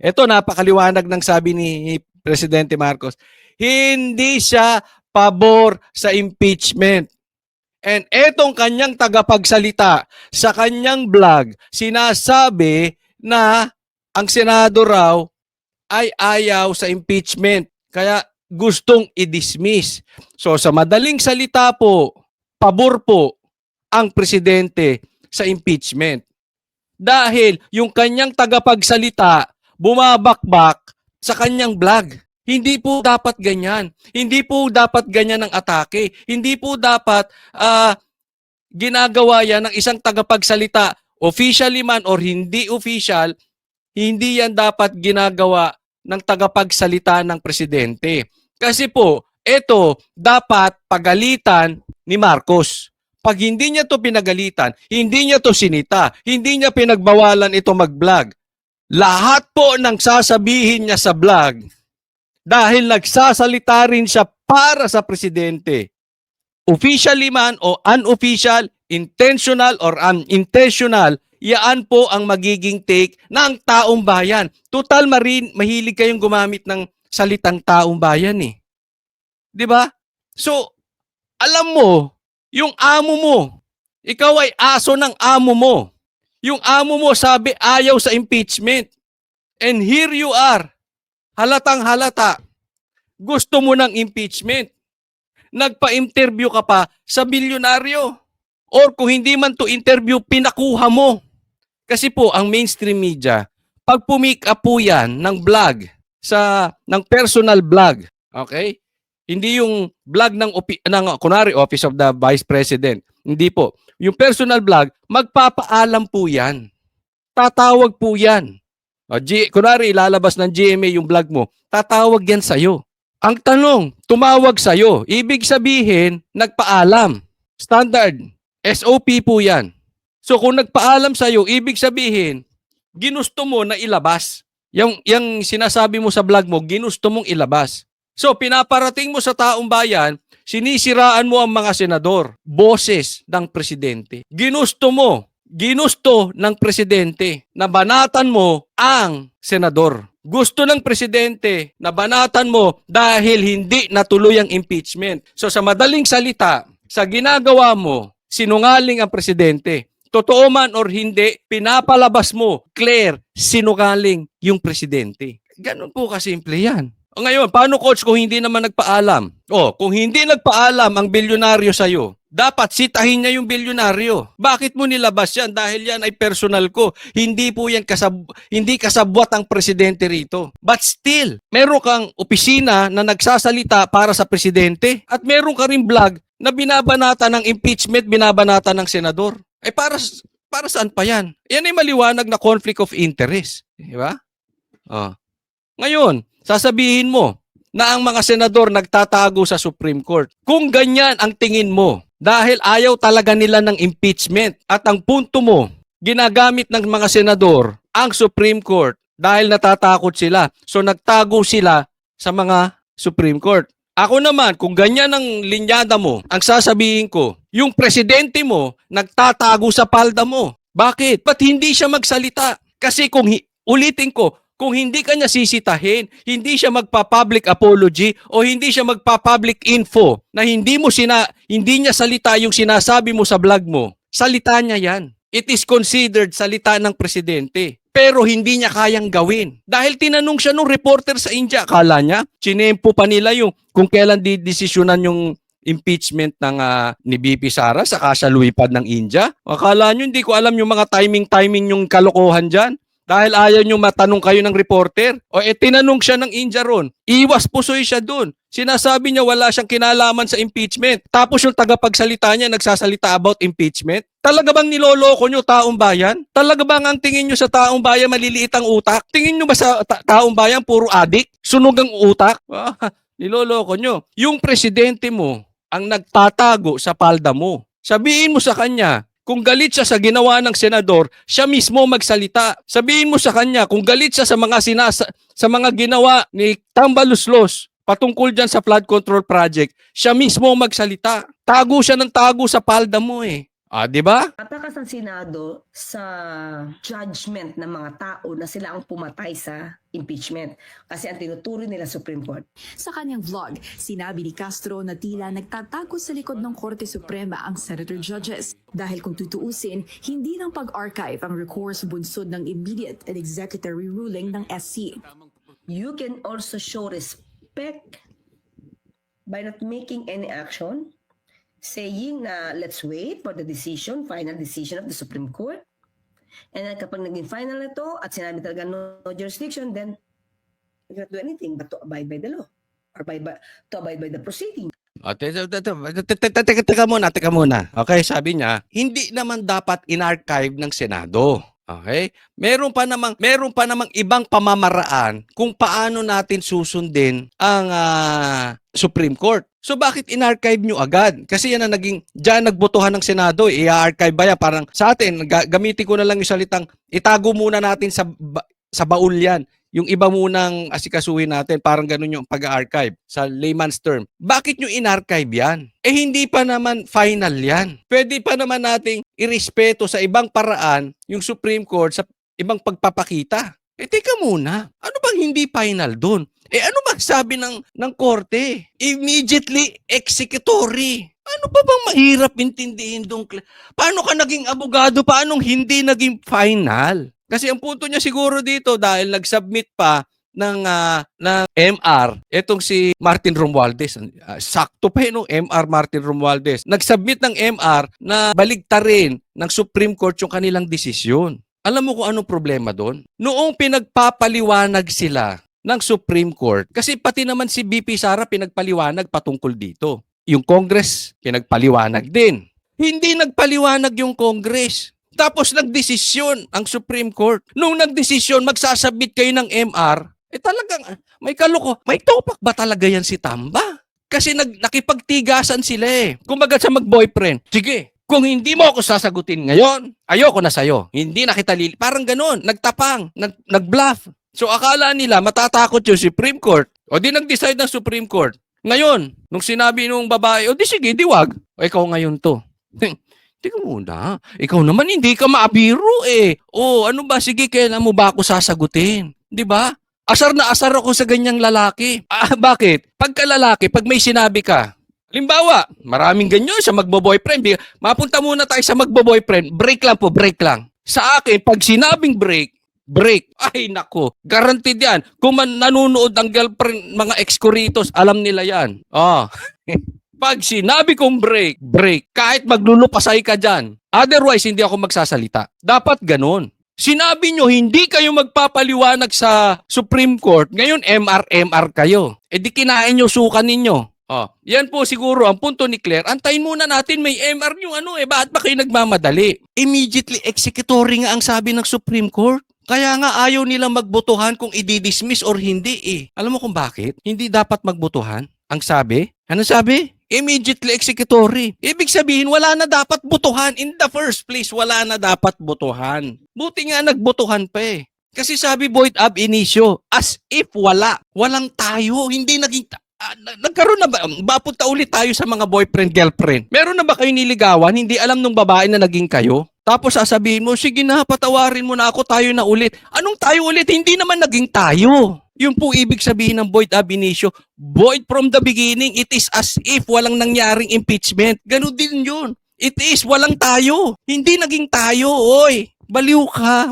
ito napakaliwanag ng sabi ni Presidente Marcos, hindi siya pabor sa impeachment. And etong kanyang tagapagsalita sa kanyang vlog, sinasabi na ang Senado raw ay ayaw sa impeachment. Kaya gustong i-dismiss. So sa madaling salita po, pabor po ang presidente sa impeachment. Dahil yung kanyang tagapagsalita bumabakbak sa kanyang vlog. Hindi po dapat ganyan. Hindi po dapat ganyan ang atake. Hindi po dapat ginagawa yan ng isang tagapagsalita, officially man or hindi official, hindi yan dapat ginagawa ng tagapagsalita ng presidente. Kasi po, ito dapat pagalitan ni Marcos. Pag hindi niya to pinagalitan, hindi niya to sinita, hindi niya pinagbawalan ito mag-vlog, lahat po ng sasabihin niya sa vlog, dahil nagsasalita rin siya para sa presidente, officially man o unofficial, intentional or unintentional, yaan po ang magiging take ng taong bayan. Total mahilig kayong gumamit ng salitang taong bayan eh. 'Di ba? So, alam mo, yung amo mo, ikaw ay aso ng amo mo. Yung amo mo sabi ayaw sa impeachment. And here you are, halatang halata, gusto mo ng impeachment. Nagpa-interview ka pa sa bilyonaryo. Or kung hindi man to interview, pinakuha mo. Kasi po, ang mainstream media, pag pumick up po yan ng vlog, ng personal vlog, okay? Hindi yung vlog ng kunwari, Office of the Vice President. Hindi po. Yung personal vlog, magpapaalam po yan. Tatawag po yan. Kunwari, ilalabas ng GMA yung vlog mo, tatawag yan sa'yo. Ang tanong, tumawag sa'yo. Ibig sabihin, nagpaalam. Standard. SOP po yan. So kung nagpaalam sa'yo, ibig sabihin, ginusto mo na ilabas. Yung sinasabi mo sa vlog mo, ginusto mong ilabas. So pinaparating mo sa taong bayan, sinisiraan mo ang mga senador, boses ng presidente. Ginusto ng presidente na banatan mo ang senador. Gusto ng presidente na banatan mo dahil hindi natuloy ang impeachment. So sa madaling salita, sa ginagawa mo, sinungaling ang presidente. Totoo man or hindi, pinapalabas mo, Claire, sinungaling yung presidente. Ganun po kasimple yan. O ngayon, paano coach kung hindi naman nagpaalam? Kung hindi nagpaalam ang bilyonaryo sa'yo, dapat sitahin niya yung bilyonaryo. Bakit mo nilabas yan? Dahil yan ay personal ko. Hindi po yan hindi kasabwat ang presidente rito. But still, meron kang opisina na nagsasalita para sa presidente at meron ka rin vlog na binabanata ng impeachment, binabanata ng senador. Para saan pa yan? Yan ay maliwanag na conflict of interest. Di ba? Ngayon, sasabihin mo na ang mga senador nagtatago sa Supreme Court. Kung ganyan ang tingin mo, dahil ayaw talaga nila ng impeachment at ang punto mo, ginagamit ng mga senador ang Supreme Court dahil natatakot sila. So nagtago sila sa mga Supreme Court. Ako naman, kung ganyan ang linyada mo, ang sasabihin ko, yung presidente mo nagtatago sa palda mo. Bakit? Ba't hindi siya magsalita? Kasi ulitin ko, kung hindi ka niya sisitahin, hindi siya magpa-public apology o hindi siya magpa-public info na hindi niya salita yung sinasabi mo sa vlog mo, salita niya yan. It is considered salita ng presidente. Pero hindi niya kayang gawin. Dahil tinanong siya nung reporter sa India, akala niya, chinempo pa nila yung kung kailan didesisyonan yung impeachment ng ni BP Sara sa kasaluypad ng India. Akala niyo, hindi ko alam yung mga timing yung kalokohan dyan. Dahil ayaw nyo matanong kayo ng reporter. O tinanong siya ng India ron. Iwas pusoy siya dun. Sinasabi niya wala siyang kinalaman sa impeachment. Tapos yung tagapagsalita niya nagsasalita about impeachment. Talaga bang niloloko nyo taong bayan? Talaga bang ang tingin nyo sa taong bayan maliliit ang utak? Tingin nyo ba sa taong bayan puro adik? Sunog ang utak? Niloloko nyo. Yung presidente mo ang nagtatago sa palda mo. Sabihin mo sa kanya, kung galit siya sa ginawa ng senador, siya mismo magsalita. Sabihin mo sa kanya, kung galit siya sa mga ginawa ni Tambaluslos patungkol dyan sa flood control project, siya mismo magsalita. Tago siya ng tago sa palda mo eh. Di ba? Atakas ang Senado sa judgment ng mga tao na sila ang pumatay sa impeachment kasi ang tinuturo nila Supreme Court. Sa kanyang vlog, sinabi ni Castro na tila nagtatago sa likod ng Korte Suprema ang senator judges. Dahil kung tutuusin, hindi ng pag-archive ang recourse bunsod ng immediate and executory ruling ng SC. You can also show respect by not making any action, saying na let's wait for the final decision of the Supreme Court. And then kapag naging final na ito at sinabi talaga no jurisdiction, then you cannot do anything but to abide by the law or to abide by the proceeding. Teka muna. Okay, sabi niya, hindi naman dapat in-archive ng Senado. Okay? Meron pa namang ibang pamamaraan kung paano natin susundin ang Supreme Court. So bakit in-archive nyo agad? Kasi yan ang diyan nagbotohan ng Senado. I-archive ba yan? Parang sa atin, gamitin ko na lang yung salitang, itago muna natin sa baul yan. Yung iba munang asikasuhin natin, parang ganun yung pag-archive sa layman's term. Bakit nyo in-archive yan? Hindi pa naman final yan. Pwede pa naman nating irespeto sa ibang paraan yung Supreme Court sa ibang pagpapakita. Teka muna, ano bang hindi final doon? Ano bang sabi ng korte? Immediately executory. Ano ba bang mahirap intindihin doon? Paano ka naging abogado? Paano hindi naging final? Kasi ang punto niya siguro dito dahil nag-submit pa ng MR, etong si Martin Romualdez. Sakto pa no, MR Martin Romualdez. Nag-submit ng MR na baligtarin ng Supreme Court yung kanilang desisyon. Alam mo kung anong problema doon? Noong pinagpapaliwanag sila ng Supreme Court, kasi pati naman si BP Sara pinagpaliwanag patungkol dito. Yung Congress, pinagpaliwanag din. Hindi nagpaliwanag yung Congress. Tapos nagdesisyon ang Supreme Court. Nung nagdesisyon, magsasubmit kayo ng MR, talagang may kaloko. May topak ba talaga yan si Tamba? Kasi nakipagtigasan sila eh. Kumbaga sa mag-boyfriend, sige, kung hindi mo ako sasagutin ngayon, ayoko na sa'yo. Hindi na kita parang ganun, nagtapang, nag-bluff. So akala nila matatakot yung Supreme Court. O di nag-decide ng Supreme Court. Ngayon, nung sinabi nung babae, o di sige, diwag. O ikaw ngayon to. Tingnan muna. Ikaw naman hindi ka maabiro eh. O ano ba, sige, kailan mo ba ako sasagutin? Di ba? Asar na asar ako sa ganyang lalaki. Bakit? Pagka lalaki, pag may sinabi ka, halimbawa, maraming ganyan sa magbo-boyfriend. Mapunta muna tayo sa magbo-boyfriend. Break lang po, break lang. Sa akin, pag sinabing break, ay nako, guaranteed yan. Kung nanonood ang girlfriend, mga ex ko rito, alam nila yan. Pag sinabi kong break. Kahit maglulupasay ka dyan. Otherwise, hindi ako magsasalita. Dapat ganun. Sinabi nyo, hindi kayo magpapaliwanag sa Supreme Court. Ngayon, MR kayo. Di kinain nyo sukan ninyo. Yan po siguro ang punto ni Claire. Antayin muna natin, may MR yung ano bakit ba kayo nagmamadali? Immediately executory nga ang sabi ng Supreme Court. Kaya nga ayaw nilang magbotohan kung i-dismiss or hindi Alam mo kung bakit? Hindi dapat magbotohan. Ang sabi? Ano sabi? Immediately executory. Ibig sabihin, wala na dapat botohan. In the first place, wala na dapat botohan. Buti nga nagbotohan pa Kasi sabi void ab initio, as if wala. Walang tayo. Hindi naging... nagkaroon na ba? Mapunta ulit tayo sa mga boyfriend-girlfriend. Meron na ba kayo niligawan? Hindi alam nung babae na naging kayo? Tapos sasabihin mo, sige na, patawarin mo na ako, tayo na ulit. Anong tayo ulit? Hindi naman naging tayo. Yun po ibig sabihin ng void ab initio. Void from the beginning. It is as if walang nangyaring impeachment. Ganun din yun. It is walang tayo. Hindi naging tayo, oy. Baliw ka.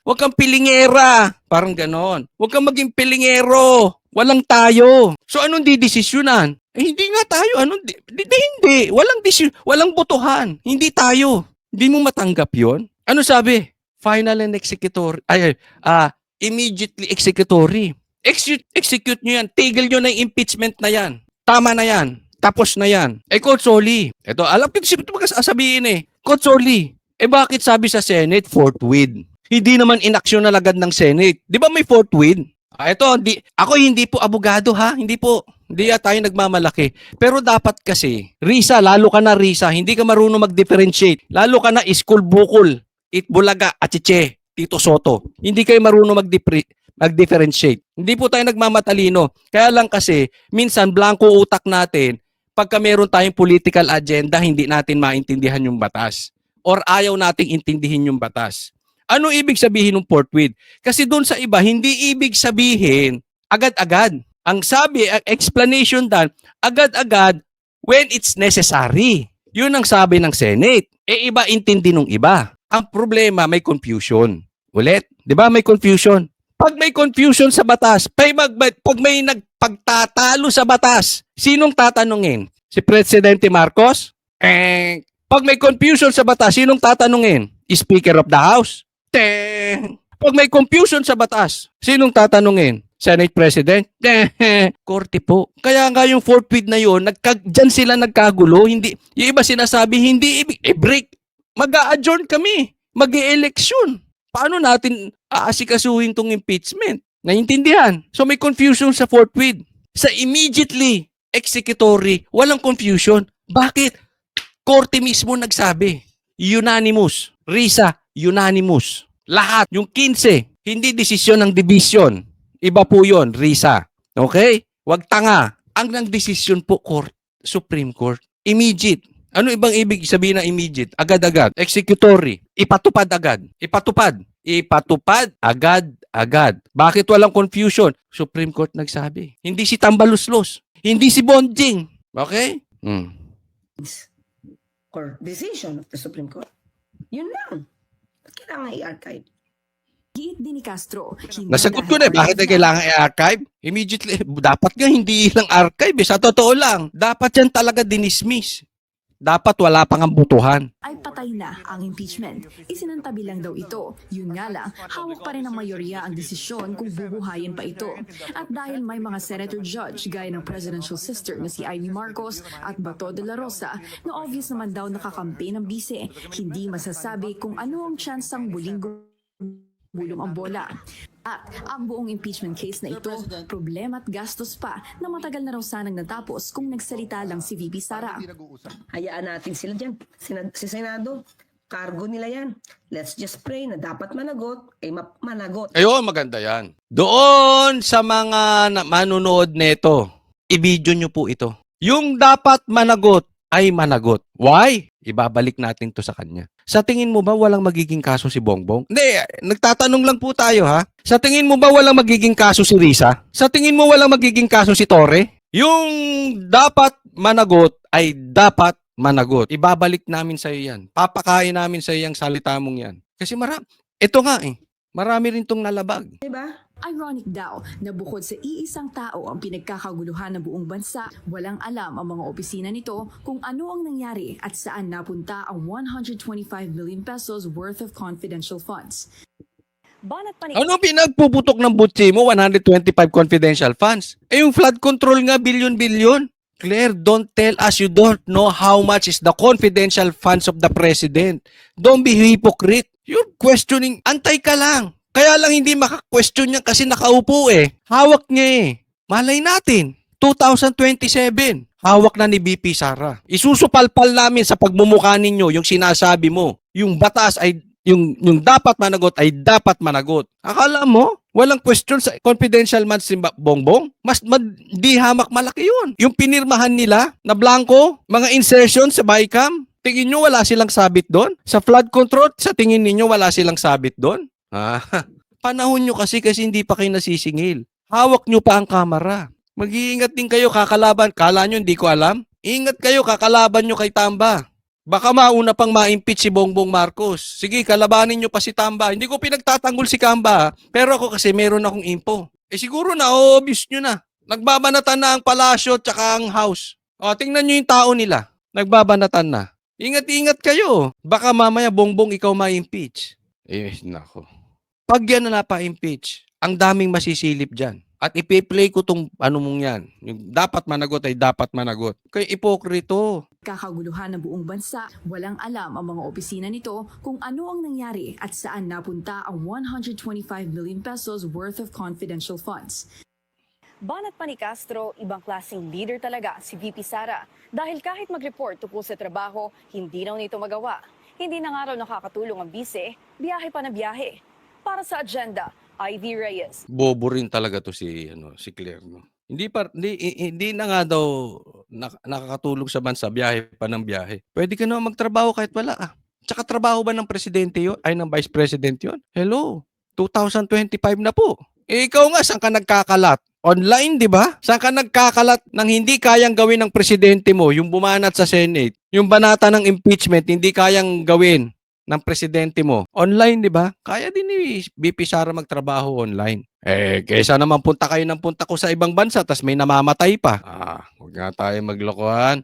Wag kang pilingera. Parang ganon. Wag kang maging pilingero. Walang tayo. So anong didesisyonan? Hindi nga tayo. Hindi. Walang botohan. Hindi tayo. Hindi mo matanggap yon. Ano sabi? Final and executory. Immediately executory. Execute nyo yan. Tigil nyo na yung impeachment na yan. Tama na yan. Tapos na yan. Coach Soli. Ito, alam ko ito sabihin Coach Soli. Bakit sabi sa Senate, fourth win? Hindi naman inaksyon na agad ng Senate. Di ba may fourth win? Ako hindi po abogado ha. Hindi po. Hindi tayo nagmamalaki. Pero dapat kasi, Risa, lalo ka na Risa, hindi ka marunong mag-differentiate. Lalo ka na Iskul Bukol, Itbulaga, Achiche, Tito Soto. Hindi kayo marunong mag-differentiate. Hindi po tayo nagmamatalino. Kaya lang kasi, minsan blanco utak natin, pagka meron tayong political agenda, hindi natin maintindihan yung batas. Or ayaw nating intindihin yung batas. Ano ibig sabihin ng fourth win? Kasi doon sa iba, hindi ibig sabihin agad-agad. Ang sabi, explanation dan, agad-agad when it's necessary. Yun ang sabi ng Senate. Iba intindi nung iba. Ang problema, may confusion. Ulit, di ba may confusion? Pag may confusion sa batas, pag may nagpagtatalo sa batas, sinong tatanungin? Si Presidente Marcos? Pag may confusion sa batas, sinong tatanungin? Speaker of the House? Pag may confusion sa batas, sinong tatanungin? Senate President? Korte po. Kaya nga yung fourth win na yun, dyan sila nagkagulo. Hindi, yung iba sinasabi, hindi ibig, break. Mag-a-adjourn kami. Mag-e-eleksyon. Paano natin aasikasuhin tong impeachment? Naiintindihan? So may confusion sa fourth win. Sa immediately executory, walang confusion. Bakit? Korte mismo nagsabi. Unanimous. Risa, unanimous. Lahat. Yung 15, hindi desisyon ng division. Iba po yun, Risa. Okay? Wag tanga. Ang nang-desisyon po, Supreme Court. Immediate. Ano ibang ibig sabihin ng immediate? Agad-agad. Executory. Ipatupad agad. Ipatupad. Ipatupad agad-agad. Bakit walang confusion? Supreme Court nagsabi. Hindi si Tambaluslos. Hindi si Bonjing. Okay? Or decision of the Supreme Court. Yun lang. Kailangan i-archive. Giit din ni Castro. Nasagot ko na bakit ay kailangan i-archive? Immediately, dapat nga hindi lang archive. Sa totoo lang, dapat yan talaga dinismiss. Dapat wala pang ang butuhan. Ay patay na ang impeachment. Isinantabi lang daw ito. Yun nga lang, hawak pa rin ng mayorya ang desisyon kung bubuhayin pa ito. At dahil may mga senator judge gaya ng presidential sister na si Amy Marcos at Bato de la Rosa na obvious naman daw nakakampi ng bise, hindi masasabi kung ano ang tsansang muling bulong ang bola. At ang buong impeachment case na ito, problema at gastos pa na matagal na raw sanang natapos kung nagsalita lang si VP Sara. Hayaan natin sila dyan. Si Senado, cargo nila yan. Let's just pray na dapat managot, managot. Ayun, maganda yan. Doon sa mga manunood nito, i-video nyo po ito. Yung dapat managot ay managot. Why? Ibabalik natin to sa kanya. Sa tingin mo ba walang magiging kaso si Bongbong? Hindi, nagtatanong lang po tayo ha. Sa tingin mo ba walang magiging kaso si Risa? Sa tingin mo walang magiging kaso si Torre? Yung dapat managot ay dapat managot. Ibabalik namin sa iyo yan. Papakain namin sa iyo yung salita mong yan. Kasi ito nga marami rin tong nalabag. Diba? Ironic daw na bukod sa iisang tao ang pinagkakaguluhan ng buong bansa, walang alam ang mga opisina nito kung ano ang nangyari at saan napunta ang 125 million pesos worth of confidential funds. Ano pinagpuputok ng butsi mo? 125 confidential funds. Yung flood control nga, bilyon-bilyon. Claire, don't tell us you don't know how much is the confidential funds of the president. Don't be hypocrite. You're questioning. Antay ka lang. Kaya lang hindi maka-question yan kasi nakaupo eh. Hawak niya eh. Malay natin. 2027. Hawak na ni BP Sara. Isusupalpal namin sa pagmumukha ninyo yung sinasabi mo. Yung batas ay yung dapat managot ay dapat managot. Akala mo, walang question sa confidential funds si Bongbong? Di hamak malaki yun. Yung pinirmahan nila na blanco, mga insertion sa BICAM, tingin nyo wala silang sabit doon? Sa flood control, sa tingin ninyo wala silang sabit doon? Panahon nyo kasi hindi pa kayo nasisingil. Hawak nyo pa ang kamera. Mag-iingat din kayo kakalaban. Kala nyo hindi ko alam? Ingat kayo kakalaban nyo kay Tamba. Baka mauna pang ma-impeach si Bongbong Marcos. Sige, kalabanin nyo pa si Tamba. Hindi ko pinagtatanggol si Kamba, pero ako kasi meron akong info. Siguro na, obvious nyo na. Nagbabanatan na ang palasyo at saka ang house. Tingnan nyo yung tao nila. Nagbabanatan na. Ingat-ingat kayo. Baka mamaya Bongbong ikaw ma-impeach. Nako. Pag yan na napa-impeach, ang daming masisilip dyan. At ipi-play ko tong mong yan. Yung dapat managot ay dapat managot. Kaya ipokrito. Kakaguluhan ng buong bansa, walang alam ang mga opisina nito kung ano ang nangyari at saan napunta ang 125 million pesos worth of confidential funds. Banat pa ni Castro, ibang klaseng leader talaga si VP Sara. Dahil kahit mag-report tungkol sa trabaho, hindi raw nito magawa. Hindi na nga raw nakakatulong ang bise, biyahe pa na biyahe. Para sa agenda, Ivy Reyes. Bobo rin talaga to si Claire, no. Hindi na nga daw nakakatulong sa bansa, biyahe pa ng biyahe. Pwede ka naman magtrabaho kahit wala ah. Tsaka trabaho ba ng presidente 'yon? Ay ng vice president 'yon? Hello. 2025 na po. Ikaw nga saan ka nagkakalat? Online, 'di ba? Saan ka nagkakalat ng hindi kayang gawin ng presidente mo, yung bumanat sa Senate, yung banata ng impeachment hindi kayang gawin ng presidente mo. Online, di ba? Kaya din ni BP Sara magtrabaho online. Kaysa naman punta kayo ng punta ko sa ibang bansa tas may namamatay pa. Huwag nga tayo maglokohan.